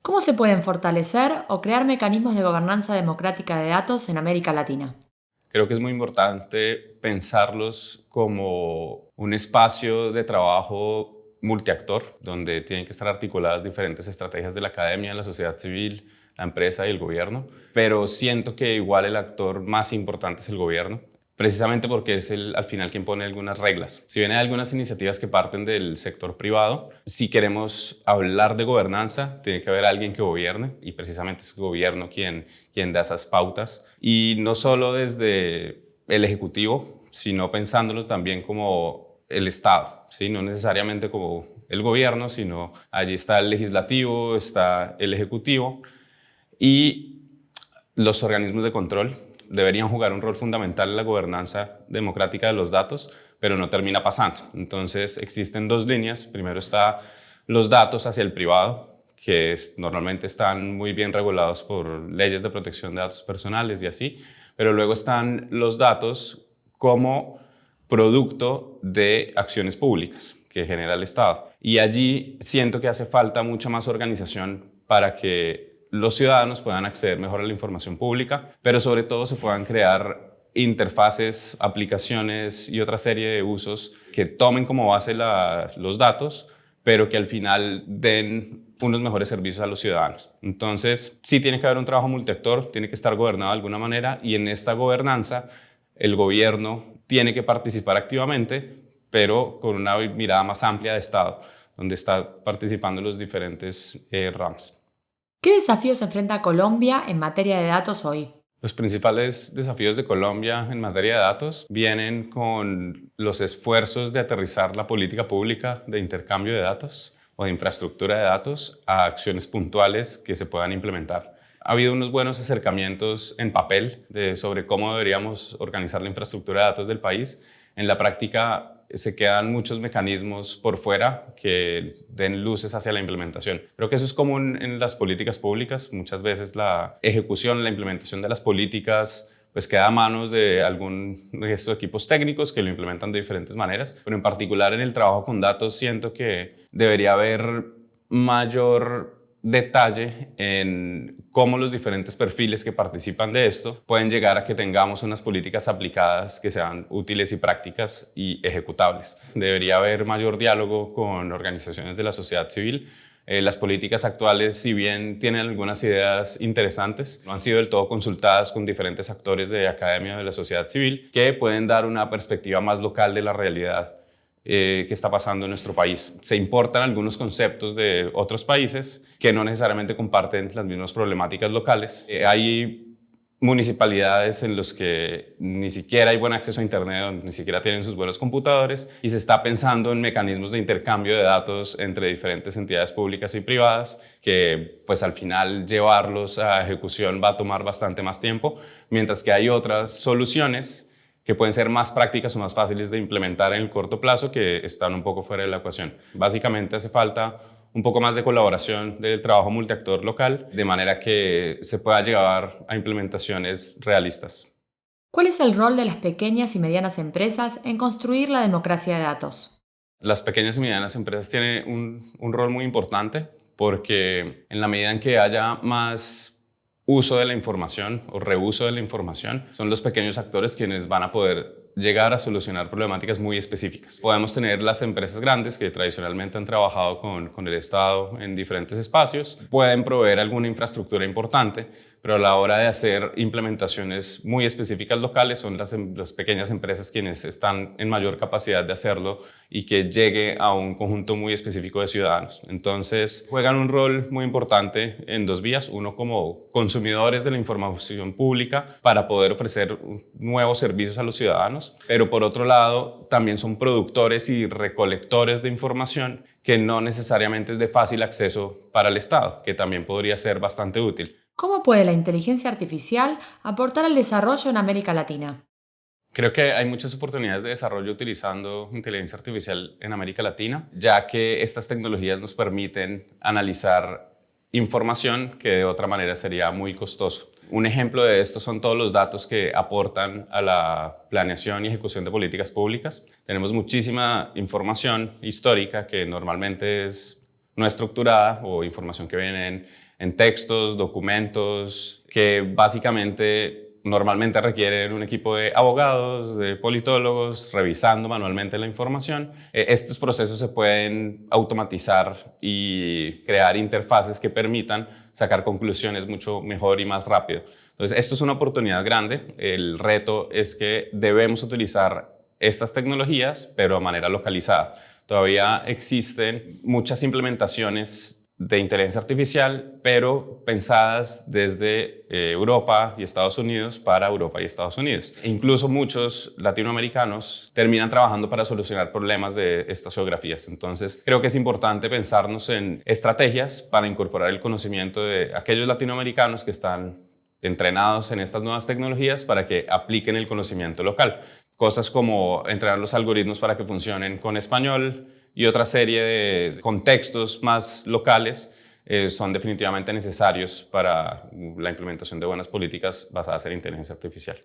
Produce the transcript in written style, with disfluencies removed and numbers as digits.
¿Cómo se pueden fortalecer o crear mecanismos de gobernanza democrática de datos en América Latina? Creo que es muy importante pensarlos como un espacio de trabajo multiactor, donde tienen que estar articuladas diferentes estrategias de la academia, la sociedad civil, la empresa y el gobierno. Pero siento que igual el actor más importante es el gobierno, precisamente porque es al final quien pone algunas reglas. Si bien hay algunas iniciativas que parten del sector privado, si queremos hablar de gobernanza, tiene que haber alguien que gobierne y precisamente es el gobierno quien da esas pautas. Y no solo desde el Ejecutivo, sino pensándolo también como el Estado, ¿sí? No necesariamente como el gobierno, sino allí está el legislativo, está el Ejecutivo y los organismos de control deberían jugar un rol fundamental en la gobernanza democrática de los datos, pero no termina pasando. Entonces existen dos líneas. Primero está los datos hacia el privado, que normalmente están muy bien regulados por leyes de protección de datos personales y así, pero luego están los datos como producto de acciones públicas que genera el Estado. Y allí siento que hace falta mucha más organización para que los ciudadanos puedan acceder mejor a la información pública, pero sobre todo se puedan crear interfaces, aplicaciones y otra serie de usos que tomen como base los datos, pero que al final den unos mejores servicios a los ciudadanos. Entonces, sí tiene que haber un trabajo multiactor, tiene que estar gobernado de alguna manera y en esta gobernanza el gobierno tiene que participar activamente, pero con una mirada más amplia de Estado, donde están participando los diferentes ramas. ¿Qué desafíos enfrenta Colombia en materia de datos hoy? Los principales desafíos de Colombia en materia de datos vienen con los esfuerzos de aterrizar la política pública de intercambio de datos o de infraestructura de datos a acciones puntuales que se puedan implementar. Ha habido unos buenos acercamientos en papel sobre cómo deberíamos organizar la infraestructura de datos del país. En la práctica se quedan muchos mecanismos por fuera que den luces hacia la implementación. Creo que eso es común en las políticas públicas. Muchas veces la ejecución, la implementación de las políticas pues queda a manos de algún resto de equipos técnicos que lo implementan de diferentes maneras, pero en particular en el trabajo con datos siento que debería haber mayor detalle en cómo los diferentes perfiles que participan de esto pueden llegar a que tengamos unas políticas aplicadas que sean útiles y prácticas y ejecutables. Debería haber mayor diálogo con organizaciones de la sociedad civil. Las políticas actuales, si bien tienen algunas ideas interesantes, no han sido del todo consultadas con diferentes actores de academia de la sociedad civil que pueden dar una perspectiva más local de la realidad que está pasando en nuestro país. Se importan algunos conceptos de otros países que no necesariamente comparten las mismas problemáticas locales. Hay municipalidades en los que ni siquiera hay buen acceso a internet, ni siquiera tienen sus buenos computadores y se está pensando en mecanismos de intercambio de datos entre diferentes entidades públicas y privadas que pues al final llevarlos a ejecución va a tomar bastante más tiempo, mientras que hay otras soluciones que pueden ser más prácticas o más fáciles de implementar en el corto plazo que están un poco fuera de la ecuación. Básicamente hace falta un poco más de colaboración del trabajo multiactor local, de manera que se pueda llegar a implementaciones realistas. ¿Cuál es el rol de las pequeñas y medianas empresas en construir la democracia de datos? Las pequeñas y medianas empresas tienen un rol muy importante porque en la medida en que haya más uso de la información o reuso de la información, son los pequeños actores quienes van a poder llegar a solucionar problemáticas muy específicas. Podemos tener las empresas grandes que tradicionalmente han trabajado con el Estado en diferentes espacios, pueden proveer alguna infraestructura importante, pero a la hora de hacer implementaciones muy específicas locales son las pequeñas empresas quienes están en mayor capacidad de hacerlo y que llegue a un conjunto muy específico de ciudadanos. Entonces juegan un rol muy importante en dos vías, uno como consumidores de la información pública para poder ofrecer nuevos servicios a los ciudadanos, pero por otro lado también son productores y recolectores de información que no necesariamente es de fácil acceso para el Estado, que también podría ser bastante útil. ¿Cómo puede la inteligencia artificial aportar al desarrollo en América Latina? Creo que hay muchas oportunidades de desarrollo utilizando inteligencia artificial en América Latina, ya que estas tecnologías nos permiten analizar información que de otra manera sería muy costoso. Un ejemplo de esto son todos los datos que aportan a la planeación y ejecución de políticas públicas. Tenemos muchísima información histórica que normalmente es no estructurada o información que viene en textos, documentos, que básicamente normalmente requieren un equipo de abogados, de politólogos, revisando manualmente la información. Estos procesos se pueden automatizar y crear interfaces que permitan sacar conclusiones mucho mejor y más rápido. Entonces, esto es una oportunidad grande. El reto es que debemos utilizar estas tecnologías, pero de manera localizada. Todavía existen muchas implementaciones de inteligencia artificial, pero pensadas desde Europa y Estados Unidos para Europa y Estados Unidos. E incluso muchos latinoamericanos terminan trabajando para solucionar problemas de estas geografías. Entonces, creo que es importante pensarnos en estrategias para incorporar el conocimiento de aquellos latinoamericanos que están entrenados en estas nuevas tecnologías para que apliquen el conocimiento local. Cosas como entrenar los algoritmos para que funcionen con español y otra serie de contextos más locales son definitivamente necesarios para la implementación de buenas políticas basadas en inteligencia artificial.